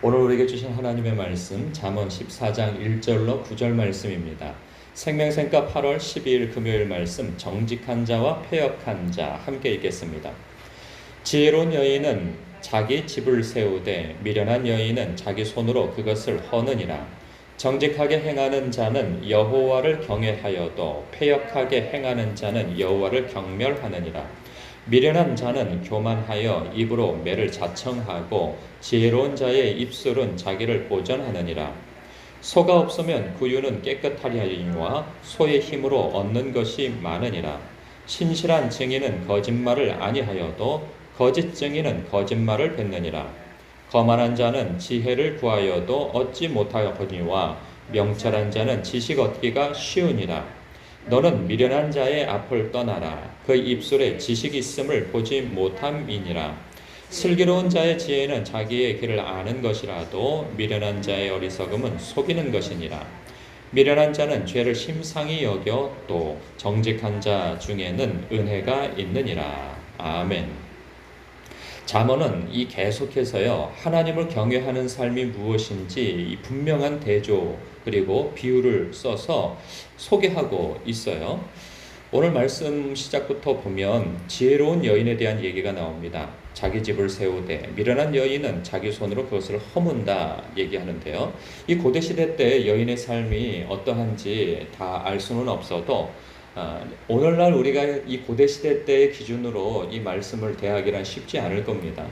오늘 우리에게 주신 하나님의 말씀 잠언 14장 1절로 9절 말씀입니다. 생명샘과 8월 12일 금요일 말씀 정직한 자와 패역한 자 함께 읽겠습니다. 지혜로운 여인은 자기 집을 세우되 미련한 여인은 자기 손으로 그것을 허느니라. 정직하게 행하는 자는 여호와를 경외하여도 패역하게 행하는 자는 여호와를 경멸하느니라. 미련한 자는 교만하여 입으로 매를 자청하고 지혜로운 자의 입술은 자기를 보전하느니라. 소가 없으면 구유는 깨끗하리니와 소의 힘으로 얻는 것이 많으니라. 신실한 증인은 거짓말을 아니하여도 거짓 증인은 거짓말을 뱉느니라. 거만한 자는 지혜를 구하여도 얻지 못하거니와 명철한 자는 지식 얻기가 쉬우니라. 너는 미련한 자의 앞을 떠나라. 그 입술에 지식 있음을 보지 못함이니라. 슬기로운 자의 지혜는 자기의 길을 아는 것이라도 미련한 자의 어리석음은 속이는 것이니라. 미련한 자는 죄를 심상히 여겨 또 정직한 자 중에는 은혜가 있느니라. 아멘. 잠언은 이 계속해서요, 하나님을 경외하는 삶이 무엇인지 분명한 대조 그리고 비유를 써서 소개하고 있어요. 오늘 말씀 시작부터 보면 지혜로운 여인에 대한 얘기가 나옵니다. 자기 집을 세우되 미련한 여인은 자기 손으로 그것을 허문다 얘기하는데요. 이 고대시대 때 여인의 삶이 어떠한지 다 알 수는 없어도 오늘날 우리가 이 고대시대 때의 기준으로 이 말씀을 대하기란 쉽지 않을 겁니다.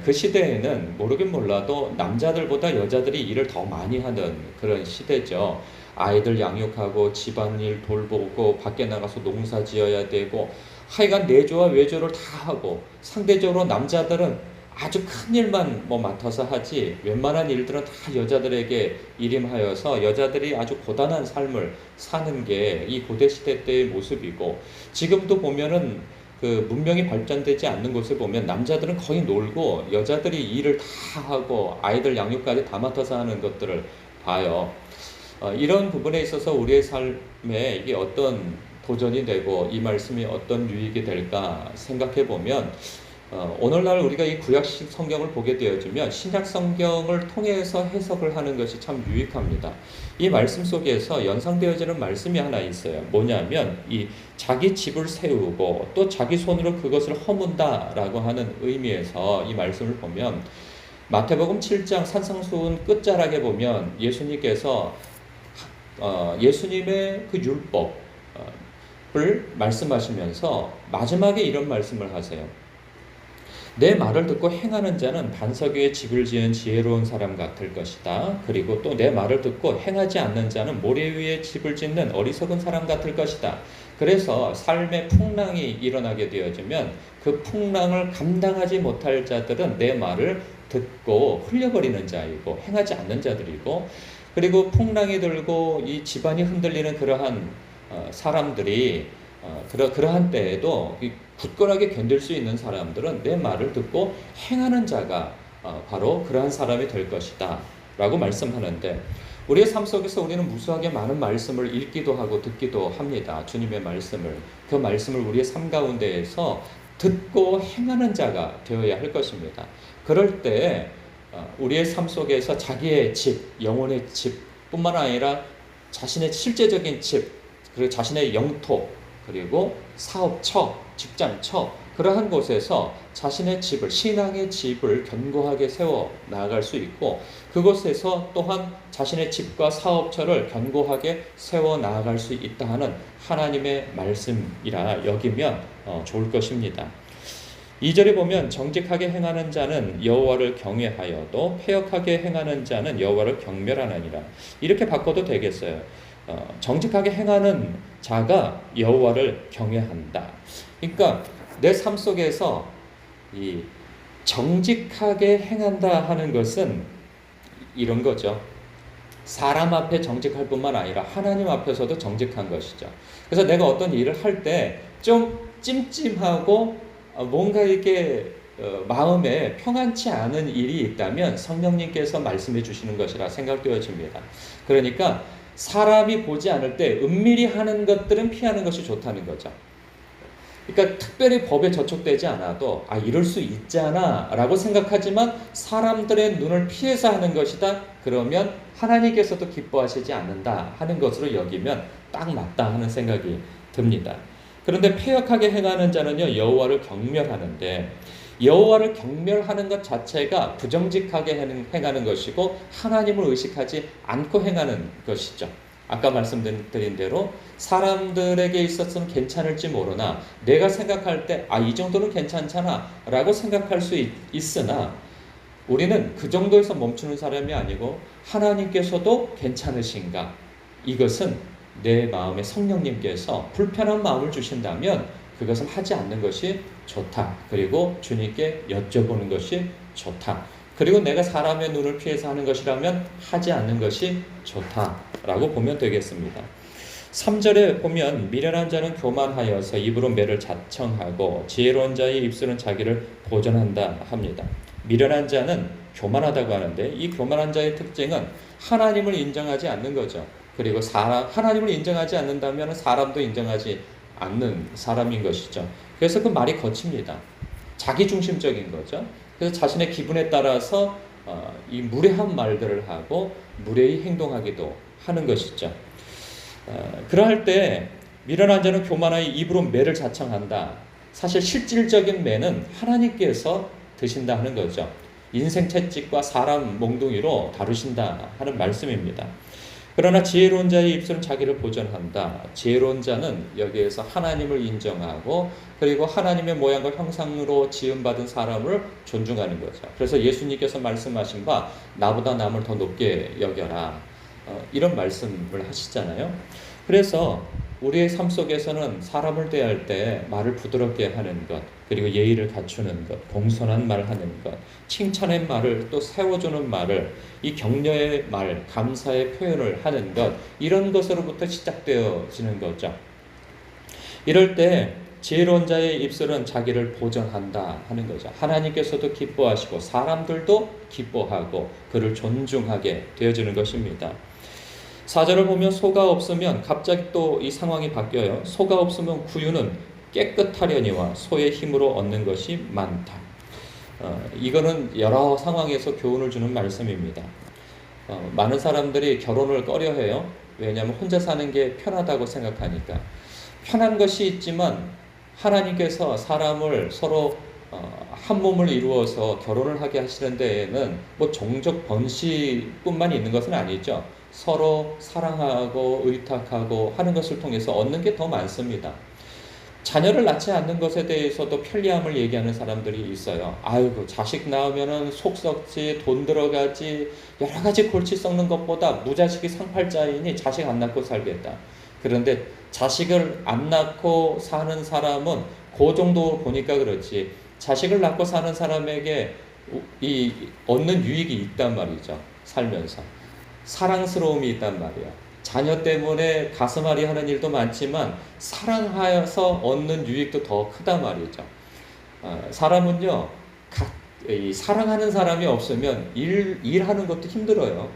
그 시대에는 모르긴 몰라도 남자들보다 여자들이 일을 더 많이 하는 그런 시대죠. 아이들 양육하고 집안일 돌보고 밖에 나가서 농사 지어야 되고 하여간 내조와 외조를 다 하고 상대적으로 남자들은 아주 큰 일만 맡아서 하지 웬만한 일들은 다 여자들에게 일임하여서 여자들이 아주 고단한 삶을 사는 게 이 고대시대 때의 모습이고, 지금도 보면은 그 문명이 발전되지 않는 곳에 보면 남자들은 거의 놀고 여자들이 일을 다 하고 아이들 양육까지 다 맡아서 하는 것들을 봐요. 이런 부분에 있어서 우리의 삶에 이게 어떤 도전이 되고 이 말씀이 어떤 유익이 될까 생각해 보면, 오늘날 우리가 이 구약식 성경을 보게 되어지면 신약 성경을 통해서 해석을 하는 것이 참 유익합니다. 이 말씀 속에서 연상되어지는 말씀이 하나 있어요. 뭐냐면 이 자기 집을 세우고 또 자기 손으로 그것을 허문다라고 하는 의미에서 이 말씀을 보면, 마태복음 7장 산상수훈 끝자락에 보면 예수님께서 예수님의 그 율법을 말씀하시면서 마지막에 이런 말씀을 하세요. 내 말을 듣고 행하는 자는 반석 위에 집을 지은 지혜로운 사람 같을 것이다. 그리고 또 내 말을 듣고 행하지 않는 자는 모래 위에 집을 짓는 어리석은 사람 같을 것이다. 그래서 삶의 풍랑이 일어나게 되어지면 그 풍랑을 감당하지 못할 자들은 내 말을 듣고 흘려버리는 자이고 행하지 않는 자들이고, 그리고 풍랑이 들고 이 집안이 흔들리는 그러한 사람들이 그러한 때에도 굳건하게 견딜 수 있는 사람들은 내 말을 듣고 행하는 자가 바로 그러한 사람이 될 것이다 라고 말씀하는데, 우리의 삶 속에서 우리는 무수하게 많은 말씀을 읽기도 하고 듣기도 합니다. 주님의 말씀을, 그 말씀을 우리의 삶 가운데에서 듣고 행하는 자가 되어야 할 것입니다. 그럴 때 우리의 삶 속에서 자기의 집, 영혼의 집 뿐만 아니라 자신의 실제적인 집, 그리고 자신의 영토, 그리고 사업처, 직장처, 그러한 곳에서 자신의 집을, 신앙의 집을 견고하게 세워 나아갈 수 있고, 그곳에서 또한 자신의 집과 사업처를 견고하게 세워 나아갈 수 있다 하는 하나님의 말씀이라 여기면 좋을 것입니다. 2절에 보면 정직하게 행하는 자는 여호와를 경외하여도 패역하게 행하는 자는 여호와를 경멸하느니라. 이렇게 바꿔도 되겠어요. 정직하게 행하는 자가 여호와를 경외한다. 그러니까 내 삶 속에서 이 정직하게 행한다 하는 것은 이런 거죠. 사람 앞에 정직할 뿐만 아니라 하나님 앞에서도 정직한 것이죠. 그래서 내가 어떤 일을 할 때 좀 찜찜하고 뭔가 이렇게 마음에 평안치 않은 일이 있다면 성령님께서 말씀해 주시는 것이라 생각되어집니다. 그러니까 사람이 보지 않을 때 은밀히 하는 것들은 피하는 것이 좋다는 거죠. 그러니까 특별히 법에 저촉되지 않아도 이럴 수 있잖아 라고 생각하지만 사람들의 눈을 피해서 하는 것이다. 그러면 하나님께서도 기뻐하시지 않는다 하는 것으로 여기면 딱 맞다 하는 생각이 듭니다. 그런데 패역하게 행하는 자는요, 여호와를 경멸하는데, 여호와를 경멸하는 것 자체가 부정직하게 행하는 것이고 하나님을 의식하지 않고 행하는 것이죠. 아까 말씀드린 대로 사람들에게 있어서는 괜찮을지 모르나 내가 생각할 때 이 정도는 괜찮잖아 라고 생각할 수 있으나 우리는 그 정도에서 멈추는 사람이 아니고 하나님께서도 괜찮으신가, 이것은 내 마음에 성령님께서 불편한 마음을 주신다면 그것은 하지 않는 것이 좋다. 그리고 주님께 여쭤보는 것이 좋다. 그리고 내가 사람의 눈을 피해서 하는 것이라면 하지 않는 것이 좋다라고 보면 되겠습니다. 3절에 보면 미련한 자는 교만하여서 입으로 매를 자청하고 지혜로운 자의 입술은 자기를 보전한다 합니다. 미련한 자는 교만하다고 하는데 이 교만한 자의 특징은 하나님을 인정하지 않는 거죠. 그리고 하나님을 인정하지 않는다면 사람도 인정하지 않는 사람인 것이죠. 그래서 그 말이 거칩니다. 자기중심적인 거죠. 그래서 자신의 기분에 따라서 이 무례한 말들을 하고 무례히 행동하기도 하는 것이죠. 그러할 때 미련한 자는 교만하여 입으로 매를 자청한다. 사실 실질적인 매는 하나님께서 드신다 하는 거죠. 인생 채찍과 사람 몽둥이로 다루신다 하는 말씀입니다. 그러나 지혜로운 자의 입술은 자기를 보전한다. 지혜로운 자는 여기에서 하나님을 인정하고 그리고 하나님의 모양과 형상으로 지음받은 사람을 존중하는 거죠. 그래서 예수님께서 말씀하신 바 나보다 남을 더 높게 여겨라, 이런 말씀을 하시잖아요. 그래서 우리의 삶 속에서는 사람을 대할 때 말을 부드럽게 하는 것, 그리고 예의를 갖추는 것, 공손한 말 하는 것, 칭찬의 말을 또 세워주는 말을, 이 격려의 말, 감사의 표현을 하는 것, 이런 것으로부터 시작되어지는 거죠. 이럴 때 지혜로운 자의 입술은 자기를 보전한다 하는 거죠. 하나님께서도 기뻐하시고 사람들도 기뻐하고 그를 존중하게 되어지는 것입니다. 4절을 보면 소가 없으면 갑자기 또 이 상황이 바뀌어요. 소가 없으면 구유는 깨끗하려니와 소의 힘으로 얻는 것이 많다. 이거는 여러 상황에서 교훈을 주는 말씀입니다. 많은 사람들이 결혼을 꺼려해요. 왜냐하면 혼자 사는 게 편하다고 생각하니까. 편한 것이 있지만 하나님께서 사람을 서로 한 몸을 이루어서 결혼을 하게 하시는 데에는 뭐 종족 번식뿐만 있는 것은 아니죠. 서로 사랑하고 의탁하고 하는 것을 통해서 얻는 게 더 많습니다. 자녀를 낳지 않는 것에 대해서도 편리함을 얘기하는 사람들이 있어요. 아이고, 자식 낳으면은 속 썩지, 돈 들어가지, 여러 가지 골치 썩는 것보다 무자식이 상팔자이니 자식 안 낳고 살겠다. 그런데 자식을 안 낳고 사는 사람은 그 정도 보니까 그렇지, 자식을 낳고 사는 사람에게 이 얻는 유익이 있단 말이죠. 살면서 사랑스러움이 있단 말이에요. 자녀 때문에 가슴앓이 하는 일도 많지만 사랑하여서 얻는 유익도 더 크단 말이죠. 사람은요, 사랑하는 사람이 없으면 일하는 것도 힘들어요.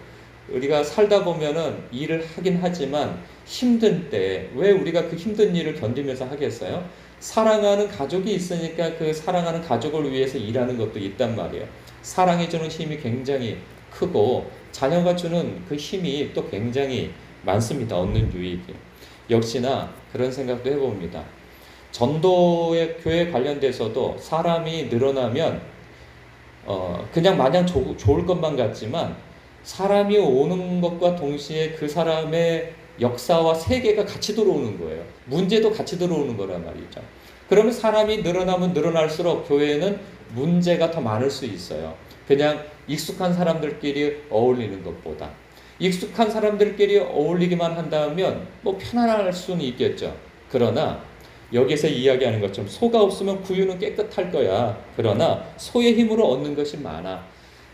우리가 살다 보면은 일을 하긴 하지만 힘든 때 왜 우리가 그 힘든 일을 견디면서 하겠어요? 사랑하는 가족이 있으니까 그 사랑하는 가족을 위해서 일하는 것도 있단 말이에요. 사랑이 주는 힘이 굉장히 크고 자녀가 주는 그 힘이 또 굉장히 많습니다. 얻는 유익이. 역시나 그런 생각도 해봅니다. 전도의 교회 관련돼서도 사람이 늘어나면 그냥 마냥 좋을 것만 같지만 사람이 오는 것과 동시에 그 사람의 역사와 세계가 같이 들어오는 거예요. 문제도 같이 들어오는 거란 말이죠. 그러면 사람이 늘어나면 늘어날수록 교회에는 문제가 더 많을 수 있어요. 그냥 익숙한 사람들끼리 어울리는 것보다. 익숙한 사람들끼리 어울리기만 한다면 뭐 편안할 수는 있겠죠. 그러나 여기서 이야기하는 것처럼 소가 없으면 구유는 깨끗할 거야. 그러나 소의 힘으로 얻는 것이 많아.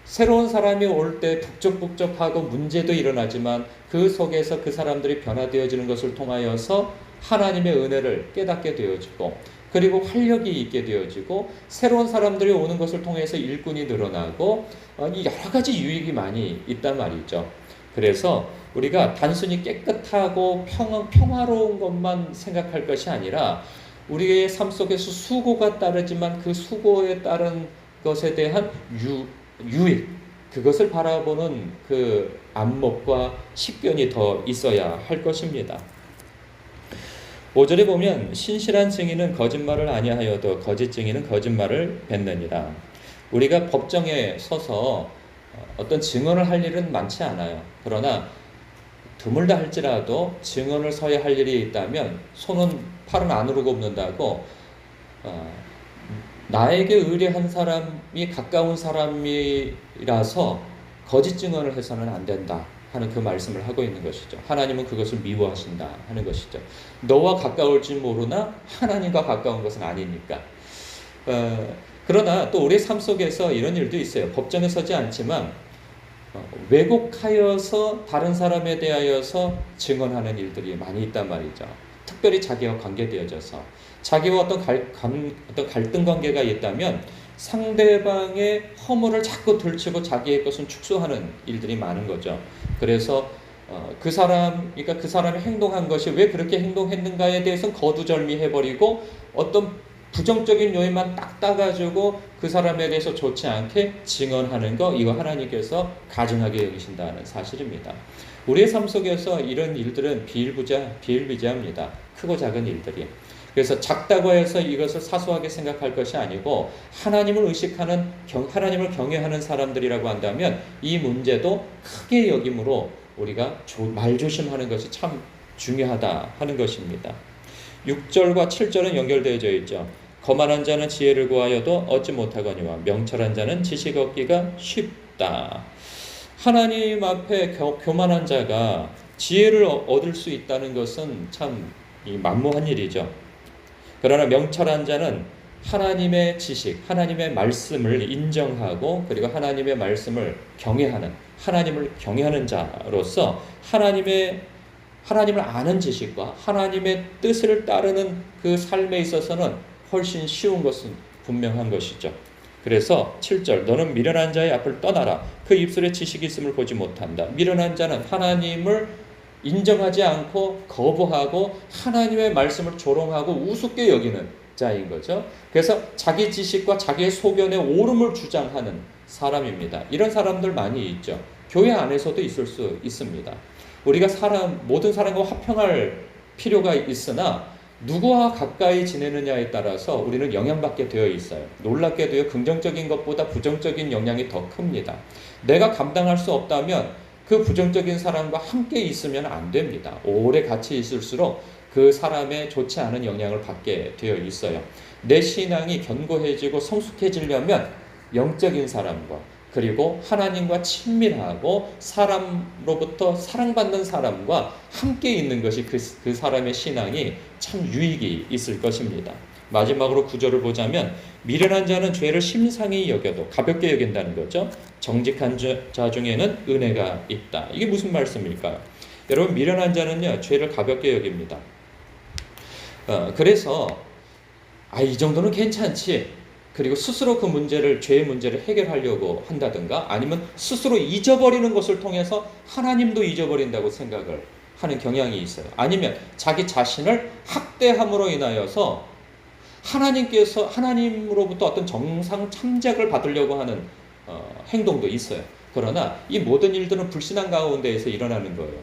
새로운 사람이 올 때 북적북적하고 문제도 일어나지만 그 속에서 그 사람들이 변화되어지는 것을 통하여서 하나님의 은혜를 깨닫게 되어지고 그리고 활력이 있게 되어지고 새로운 사람들이 오는 것을 통해서 일꾼이 늘어나고 여러 가지 유익이 많이 있단 말이죠. 그래서 우리가 단순히 깨끗하고 평화로운 것만 생각할 것이 아니라 우리의 삶 속에서 수고가 따르지만 그 수고에 따른 것에 대한 유익, 그것을 바라보는 그 안목과 식견이 더 있어야 할 것입니다. 5절에 보면 신실한 증인은 거짓말을 아니하여도 거짓 증인은 거짓말을 뱉느니라. 우리가 법정에 서서 어떤 증언을 할 일은 많지 않아요. 그러나 드물다 할지라도 증언을 서야 할 일이 있다면 손은 팔은 안으로 굽는다고 나에게 의뢰한 사람이 가까운 사람이라서 거짓 증언을 해서는 안 된다 하는 그 말씀을 하고 있는 것이죠. 하나님은 그것을 미워하신다 하는 것이죠. 너와 가까울지 모르나 하나님과 가까운 것은 아니니까. 그러나 또 우리 삶 속에서 이런 일도 있어요. 법정에 서지 않지만 왜곡하여서 다른 사람에 대하여서 증언하는 일들이 많이 있단 말이죠. 특별히 자기와 관계되어져서 자기와 어떤 갈등 관계가 있다면 상대방의 허물을 자꾸 들추고 자기의 것은 축소하는 일들이 많은 거죠. 그래서 그 사람이 행동한 것이 왜 그렇게 행동했는가에 대해서는 거두절미해버리고 어떤 부정적인 요인만 딱 따가지고 그 사람에 대해서 좋지 않게 증언하는 거, 이거 하나님께서 가증하게 여기신다는 사실입니다. 우리의 삶 속에서 이런 일들은 비일비재합니다. 크고 작은 일들이. 그래서 작다고 해서 이것을 사소하게 생각할 것이 아니고 하나님을 의식하는, 하나님을 경외하는 사람들이라고 한다면 이 문제도 크게 여김으로 우리가 말조심하는 것이 참 중요하다 하는 것입니다. 6절과 7절은 연결되어져 있죠. 거만한 자는 지혜를 구하여도 얻지 못하거니와 명철한 자는 지식 얻기가 쉽다. 하나님 앞에 교만한 자가 지혜를 얻을 수 있다는 것은 참 만무한 일이죠. 그러나 명철한 자는 하나님의 지식, 하나님의 말씀을 인정하고 그리고 하나님의 말씀을 경외하는, 하나님을 경외하는 자로서 하나님을 아는 지식과 하나님의 뜻을 따르는 그 삶에 있어서는 훨씬 쉬운 것은 분명한 것이죠. 그래서 7절 너는 미련한 자의 앞을 떠나라. 그 입술에 지식이 있음을 보지 못한다. 미련한 자는 하나님을 인정하지 않고 거부하고 하나님의 말씀을 조롱하고 우습게 여기는 자인 거죠. 그래서 자기 지식과 자기의 소견의 옳음을 주장하는 사람입니다. 이런 사람들 많이 있죠. 교회 안에서도 있을 수 있습니다. 우리가 모든 사람과 화평할 필요가 있으나 누구와 가까이 지내느냐에 따라서 우리는 영향받게 되어 있어요. 놀랍게도요, 긍정적인 것보다 부정적인 영향이 더 큽니다. 내가 감당할 수 없다면 그 부정적인 사람과 함께 있으면 안 됩니다. 오래 같이 있을수록 그 사람의 좋지 않은 영향을 받게 되어 있어요. 내 신앙이 견고해지고 성숙해지려면 영적인 사람과 그리고 하나님과 친밀하고 사람로부터 사랑받는 사람과 함께 있는 것이 그 사람의 신앙이 참 유익이 있을 것입니다. 마지막으로 9절을 보자면 미련한 자는 죄를 심상히 여겨도 가볍게 여긴다는 거죠. 정직한 자 중에는 은혜가 있다. 이게 무슨 말씀일까요? 여러분, 미련한 자는요, 죄를 가볍게 여깁니다. 그래서 이 정도는 괜찮지. 그리고 스스로 죄의 문제를 해결하려고 한다든가 아니면 스스로 잊어버리는 것을 통해서 하나님도 잊어버린다고 생각을 하는 경향이 있어요. 아니면 자기 자신을 학대함으로 인하여서 하나님으로부터 어떤 정상 참작을 받으려고 하는 행동도 있어요. 그러나 이 모든 일들은 불신앙 가운데에서 일어나는 거예요.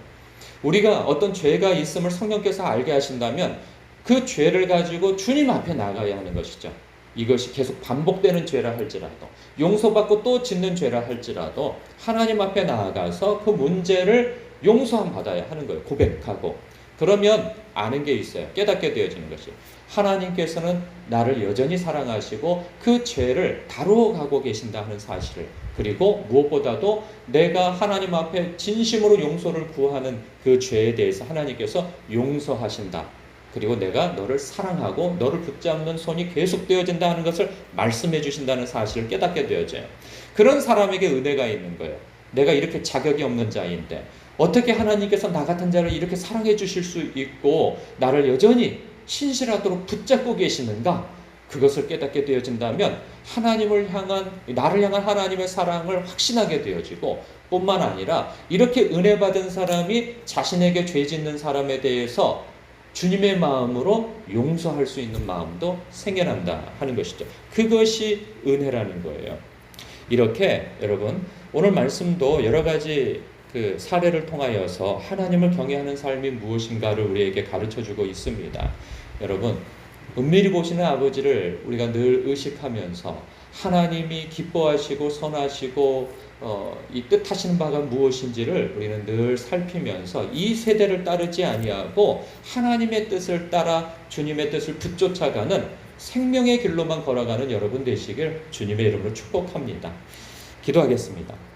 우리가 어떤 죄가 있음을 성령께서 알게 하신다면 그 죄를 가지고 주님 앞에 나가야 하는 것이죠. 이것이 계속 반복되는 죄라 할지라도 용서받고 또 짓는 죄라 할지라도 하나님 앞에 나아가서 그 문제를 용서함 받아야 하는 거예요. 고백하고. 그러면 아는 게 있어요. 깨닫게 되어지는 것이. 하나님께서는 나를 여전히 사랑하시고 그 죄를 다루어 가고 계신다 하는 사실을, 그리고 무엇보다도 내가 하나님 앞에 진심으로 용서를 구하는 그 죄에 대해서 하나님께서 용서하신다. 그리고 내가 너를 사랑하고 너를 붙잡는 손이 계속되어진다 하는 것을 말씀해 주신다는 사실을 깨닫게 되어져요. 그런 사람에게 은혜가 있는 거예요. 내가 이렇게 자격이 없는 자인데 어떻게 하나님께서 나 같은 자를 이렇게 사랑해 주실 수 있고 나를 여전히 신실하도록 붙잡고 계시는가? 그것을 깨닫게 되어진다면 나를 향한 하나님의 사랑을 확신하게 되어지고, 뿐만 아니라 이렇게 은혜 받은 사람이 자신에게 죄 짓는 사람에 대해서 주님의 마음으로 용서할 수 있는 마음도 생겨난다 하는 것이죠. 그것이 은혜라는 거예요. 이렇게 여러분 오늘 말씀도 여러 가지 그 사례를 통하여서 하나님을 경외하는 삶이 무엇인가를 우리에게 가르쳐주고 있습니다. 여러분 은밀히 보시는 아버지를 우리가 늘 의식하면서 하나님이 기뻐하시고 선하시고 이 뜻하시는 바가 무엇인지를 우리는 늘 살피면서 이 세대를 따르지 아니하고 하나님의 뜻을 따라 주님의 뜻을 붙쫓아가는 생명의 길로만 걸어가는 여러분 되시길 주님의 이름으로 축복합니다. 기도하겠습니다.